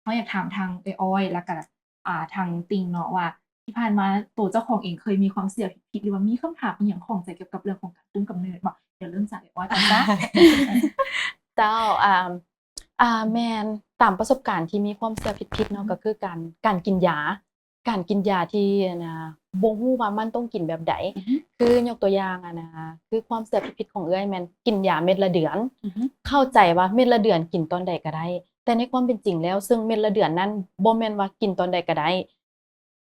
เขาอยากถามทางเอยอ้อยแล้วก็ทางติงเนาะว่าที่ผ่านมาตัวเจ้าของเองเคยมีความเชื่อผิดๆหรือว่ามีคำถามอีหยังข้องใจเกี่ยวกับเรื่องของการกุมกำเนิดบ่เดี๋ยวเริ่มจากเอยอ้อยก่อนจ้ะ เจ้าแม่นตามประสบการณ์ที่มีความเชื่อผิดๆเนาะก็คือการกินยาที่นะบ่ฮู้ว่ามันต้องกินแบบใดอือฮึคือยกตัวอย่างนะคะคือความเชื่อผิดๆของเอื้อยแม่นกินยาเม็ดละเดือนอือฮึเข้าใจว่าเม็ดละเดือนกินตอนใดก็ได้แต่ในความเป็นจริงแล้วซึ่งเม็ดละเดือนนั้นบ่แม่นว่ากินตอนใดก็ได้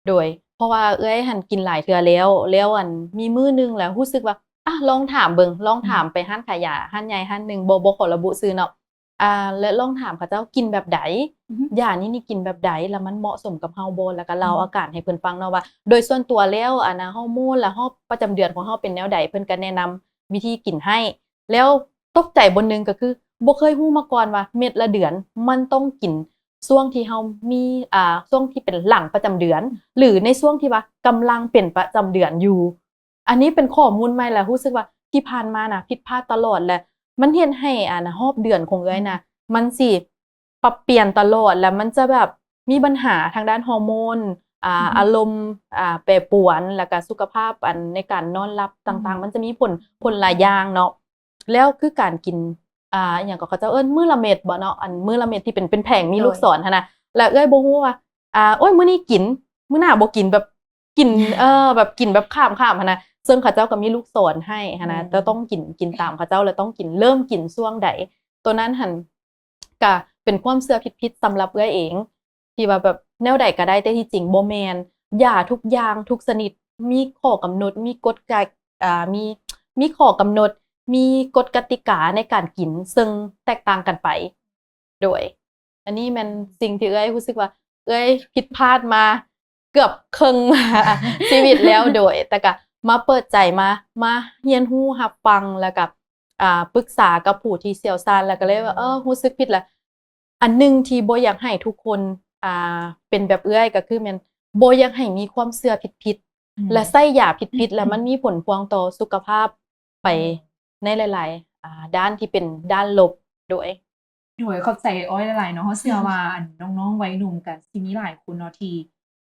โดยเพราะว่าเอื้อยหั้นกินหลายเทื่อแล้วมีมื้อหนึ่งแล้วรู้สึกว่าลองถามเบิ่งลองอืมถามไปร้านขายยาร้านใหญ่ร้านหนึ่งบ่ขอระบุชื่อเนาะ และลองถามเขาเจ้ากินแบบใดอือฮึยานี่กินแบบใดแล้วมันเหมาะสมกับเฮาบ่แล้วก็เล่าอาการให้เพิ่นฟังเนาะว่าโดยส่วนตัวแล้วฮอร์โมนและฮอบประจำเดือนของเฮาเป็นแนวใดเพิ่นก็แนะนำวิธีกินให้แล้วตกใจบ่หนึ่งก็คือบ่เคยรู้มาก่อนว่าเม็ดละเดือนมันต้องกินช่วงที่เฮามีช่วงที่เป็นหลังประจำเดือนหรือในช่วงที่ว่ากำลังเป็นประจำเดือนอยู่อันนี้เป็นข้อมูลใหม่แล้วรู้สึกว่าที่ผ่านมาน่ะผิดพลาดตลอดและมันเฮ็ดให้รอบเดือนของเอื้อยน่ะ มันสิปรับเปลี่ยนตลอดแล้วมันจะแบบมีปัญหาทางด้านฮอร์โมนอือฮึอารมณ์แปรปรวนแล้วก็สุขภาพในการนอนหลับอืต่างๆมันจะมมีผลหลายอย่างเนาะแล้วคือการกินอิหยังก็เขาเจ้าเอิ้นมื้อละเม็ดบ่เนาะมื้อละเม็ดที่เป็นแผงมีโดยลูกศรหั้นน่ะแล้วเอื้อยบ่ฮู้ว่าโอ๊ยมื้อนี้กินมื้อหน้าบ่กินแบบกินแบบกินแบบข้ามๆหั้นน่ะซึ่งเขาเจ้าก็มีลูกศรให้หั้นอืนะจะต้องมกินตามเขาเจ้าแล้วต้องกินเริ่มกินช่วงใด ตัวนั้นหันก็เป็นความเชื่อผิดๆสำหรับเอื้อยเองที่ว่าแบบแนวใดก็ได้แต่ที่จริงบ่แม่นยาทุกอย่างทุกชนิดมีข้อกำหนดมีกฎกมีข้อกำหนดมีกฎกติกาในการกินซึ่งแตกต่างกันไปโดยอันนี้แม่นสิ่งที่เอื้อยรู้สึกว่าเอื้อยผิดพลาดมาเกือบครึ่งชีวิตแล้วโดยแต่ก็มาเปิดใจมาเรียนรู้รับฟังแล้วก็ ปรึกษากับผู้ที่เชี่ยวชาญแล้วก็เลยว่ารู้สึกผิดแหละอันหนึ่งที่บ่อยากให้ทุกคนอ่เป็นแบบเอื้อยก็คือแม่นบ่อยากให้มีความเชื่อผิดอืมๆและใช้ยาผิดๆแล้วมันมีผลพวงต่อสุขภาพไปในหลายๆด้านที่เป็นด้านลบด้วยโดยเข้าใจอ้อยหลายๆเนาะเราเชื่อว่าอันน้องๆวัยหนุ่มก็สิมีหลายคนเนาะที่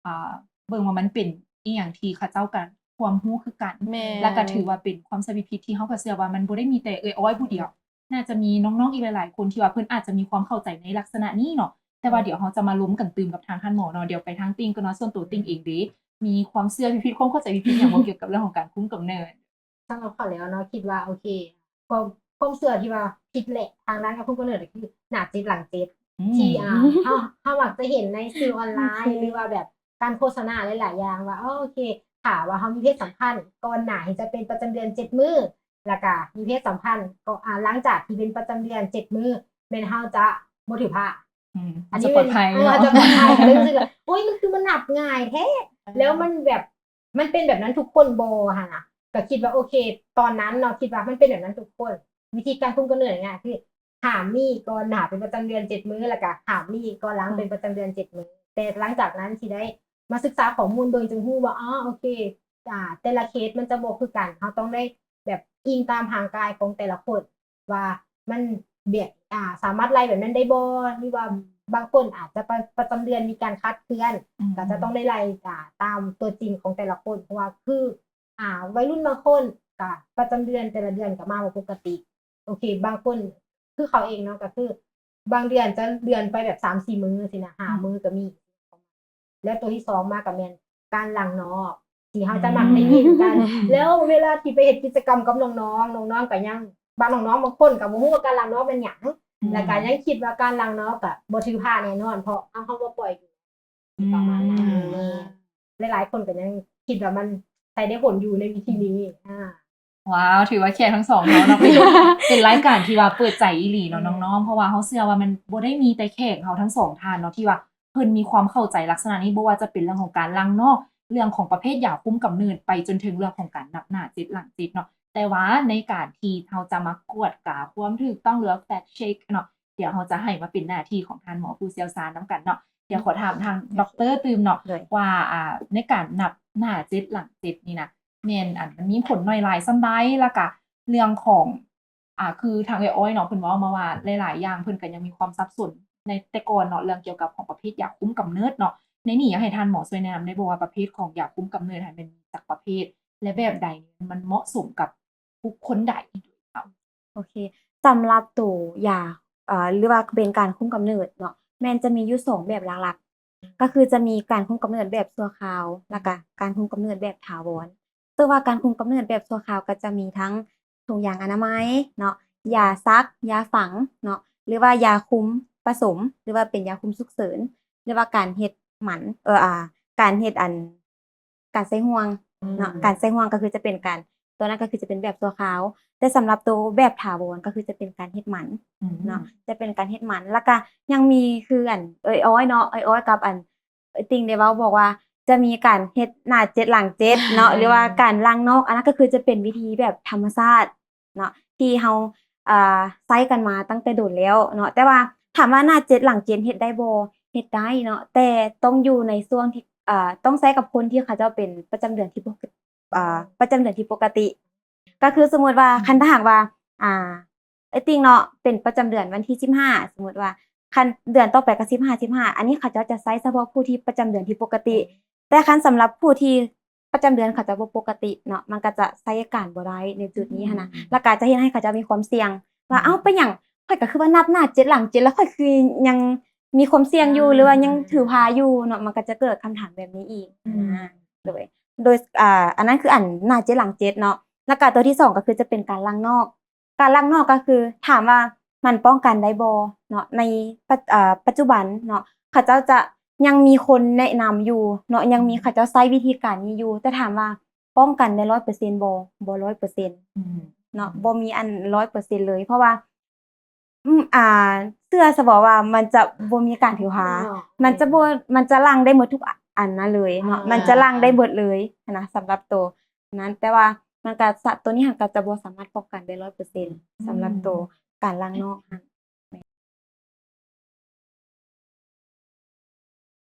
อ่าเบิ่งว่ามันเป็นอิหยังที่เขาเจ้าก็ความรู้คือกันแม่แล้วก็นถือว่าเป็นความเชื่อผิดๆที่เราก็เชื่อว่ามันบ่ได้มีแต่เอยอ้อยผู้เดียวน่าจะมีน้องๆอีกหลายๆคนที่ว่าเพิ่นอาจจะมีความเข้าใจในลักษณะนี้เนาะแต่ว่าเดี๋ยวเราจะมาล้มกันตื่มกับทางท่านหมอเนาะเดี๋ยวไปทางติงก่อนเนาะส่วนตัวติงเองเด้มีความเชื่อผิดๆความเข้าใจผิดๆหยังบ่เกี่ยวกับเรื่องของการคุมกำเนิดสำหรับเขาแล้วเนาะคิดว่าโอเคความเชื่อที่ว่าผิดแหละทางด้านการคุมกำเนิดก็คือหน้าเจ็ดหลังเจ็ดอืที่มเฮามักจะเห็นในสื่อออนไลโอเคน์หรือว่าแบบการโฆษณาหลายๆอย่างว่าโอเคถ้าว่าเฮามีเพศสัมพันธ์ก่อนหน้าที่จะเป็นประจำเดือน7มื้อแล้วก็มีเพศสัมพันธ์ก็หลังจากที่เป็นประจำเดือน7มื้อแม่นเฮาจะบ่ถือผ้าอืมอันจะนี้เป็นปลอดภัยจะเนาะ ปลอดภัยก็เลยรู้สึกว่าโอ๊ยมันคือมันหับง่ายแท้แล้วมันแบบมันเป็นแบบนั้นทุกคนบ่หั่นน่ะ ก็คิดว่าโอเคตอนนั้นเราคิดว่ามันเป็นแบบนั้นทุกคนวิธีการคุมกำเนิดง่ายคือหามมีก่อนหาเป็นประจำเดือน7 มื้อแล้วก็หามมีก่อนหลังเป็นประจำเดือน7 มื้อแต่หลังจากนั้นที่ได้มาศึกษาข้อมูลเบิ่งจึงรู้ว่าโอเคแต่ละเคสมันจะบ่คือกันเราต้องได้แบบอิงตามห่างกายของแต่ละคนว่ามันเบียดสามารถไล่แบบนั้นได้บ่หรือว่าบางคนอาจจะประจำเดือนมีการคลาดเคลื่อนอืมก็จะต้องได้ไล่ตามตัวจริงของแต่ละคนเพราะว่าคือ วัยรุ่นบางคนก็ประจำเดือนแต่ละเดือนก็มาบ่ปกติโอเคบางคนคือเขาเองเนาะก็คือบางเดือนจะเดือนไปแบบ3-4มื้อจังซี้นะอื5มมื้อก็มีแล้วตัวที่2มาก็แม่นการล้างนอกที่อืเราจะมักได้ยินกันม แล้วเวลาที่ไปเฮ็ดกิจกรรมกับน้องๆน้องๆก็ยังบางน้องๆบางคนก็บ่ฮู้ว่าการล้างนอกเป็นหยังอืแล้วก็ยังคิดว่าการล้างนอกอะบ่ถือผ้าแน่นอนเพราะเราบ่ปล่อยอยู่ประมาณนั้นแม่หลายๆคนก็ยังคิดว่ามันใช้ได้ผลอยู่ในวิธีนี้ว้าวถือว่าแขกทั้งสองเนาะเป็นรายการที่ว่าเปิดใจอีหลีเนาะน้องๆเพราะว่าเราเชื่อว่ามันบ่ได้มีแต่แขกเราทั้งสองท่านเนาะที่ว่าเพิ่นมีความเข้าใจลักษณะนี้บ่ว่าจะเป็นเรื่องของการรังนอกเรื่องของประเภทยาคุมกำเนิดไปจนถึงเรื่องของการนับหน้าจิตหลังจิตเนาะแต่ว่าในการที่เราจะมากวดกาความถูกต้องหรือว่า fact check เนาะเดี๋ยวเราจะให้มาเป็นหน้าที่ของท่านหมอผู้เชี่ยวชาญนำกันเนาะเดี๋ยวขอถามทางดอกเตอร์ตืมเนาะด้วยว่าในการนับหน้าจิตหลังจิตนี่นะ แม่นมันมีผลหน่อยหลายส่ำใดแล้วก็เรื่องของคือทางเอื้อยอ้อยเนาะเพิ่นเว้ามาว่าหลายๆอย่างเพิ่นก็ยังมีความสับสน ในแต่ก่อนเนาะเรื่องเกี่ยวกับของประเภทยาคุมกำเนิดเนาะในนี้อยากให้ท่านหมอช่วยแนะนำได้บ่ว่าประเภทของยาคุมกำเนิดมันเป็นจากประเภท และแบบใดมันเหมาะสมกับบุคคลใดค่ะ โอเคสำหรับตัวยาหรือว่าเป็นการคุมกำเนิดเนาะแม่นจะมีอยู่2แบบหลักๆก็คือจะมีการคุมกำเนิดแบบชั่วคราวแล้วก็การคุมกำเนิดแบบถาวรซึ่งว่าการคุมกำเนิดแบบชั่วคราวก็จะมีทั้งถุงยางอนามัยเนาะยาซักยาฝังเนาะหรือว่ายาคุมผสม หรือว่าเป็นยาคุมฉุกเฉินหรือว่าการเฮ็ดหมันการเฮ็ดการใส่ห่วงเนาะการใส่ห่วงก็คือจะเป็นการตัวนั้นก็คือจะเป็นแบบชั่วคราวแต่สำหรับตัวแบบถาวรก็คือจะเป็นการเฮ็ดหมันเนาะจะเป็นการเฮ็ดหมันแล้วก็ยังมีคืออ้อยเนาะอ้อยกับติงได้เว้าบอกว่าจะมีการเฮ็ดหน้า7หลัง7เนาะหรือว่าการล้างนอกอันนั้นก็คือจะเป็นวิธีแบบธรรมชาติเนาะที่เฮาใช้กันมาตั้งแต่โดนแล้วเนาะแต่ว่าถามว่าหน้า7หลัง7เฮ็ดได้บ่เฮ็ดได้เนาะแต่ต้องอยู่ในช่วงที่ต้องใช้กับคนที่เขาเจ้าเป็นประจำเดือนที่ประจำเดือนที่ปกติ ก็คือสมมุติว่าคันถ้าหากว่าไอ้ติงเนาะเป็นประจำเดือนวันที่15สมมุติว่าคันเดือนต่อไปก็15อันนี้เขาเจ้าจะใช้เฉพาะผู้ที่ประจำเดือนที่ปกติ แต่คันสำหรับผู้ที่ประจำเดือนเขาจะบ่ปกติเนาะมันก็จะใช้การบ่ได้ในจุดนี้หั้นนะแล้วก็จะเฮ็ดให้เขาเจ้ามีความเสี่ยงว่าเอ้าเป็นหยังข้อยก็คือว่านับหน้า7หลัง7แล้วข้อยคือยังมีความเสี่ยงอยู่หรือว่ายังถือพาอยู่เนาะมันก็จะเกิดคำถามแบบนี้อีกโดยอันนั้นคือหน้า7หลัง7เนาะแล้วก็ตัวที่2ก็คือจะเป็นการล้างนอก การล้างนอกก็คือถามว่ามันป้องกันได้บ่เนาะในปัจจุบันเนาะเขาเจ้าจะยังมีคนแนะนำอยู่เนาะยังมีเขาเจ้าใช้วิธีการนี้อยู่แต่ถามว่าป้องกันได้ 100% บ่100%เนาะบ่มีอัน 100% เลยเพราะว่าเชื่อซะบ่ว่ามันจะบ่มีการถือพามันจะล้างได้หมดทุกอันนั้นเลยเนาะมันจะล้างได้เบิดเลยนะสำหรับตัวนั้นแต่ว่ามันก็ตัวนี้ก็จะบ่สามารถป้องกันได้ 100% สำหรับตัวการล้างนอก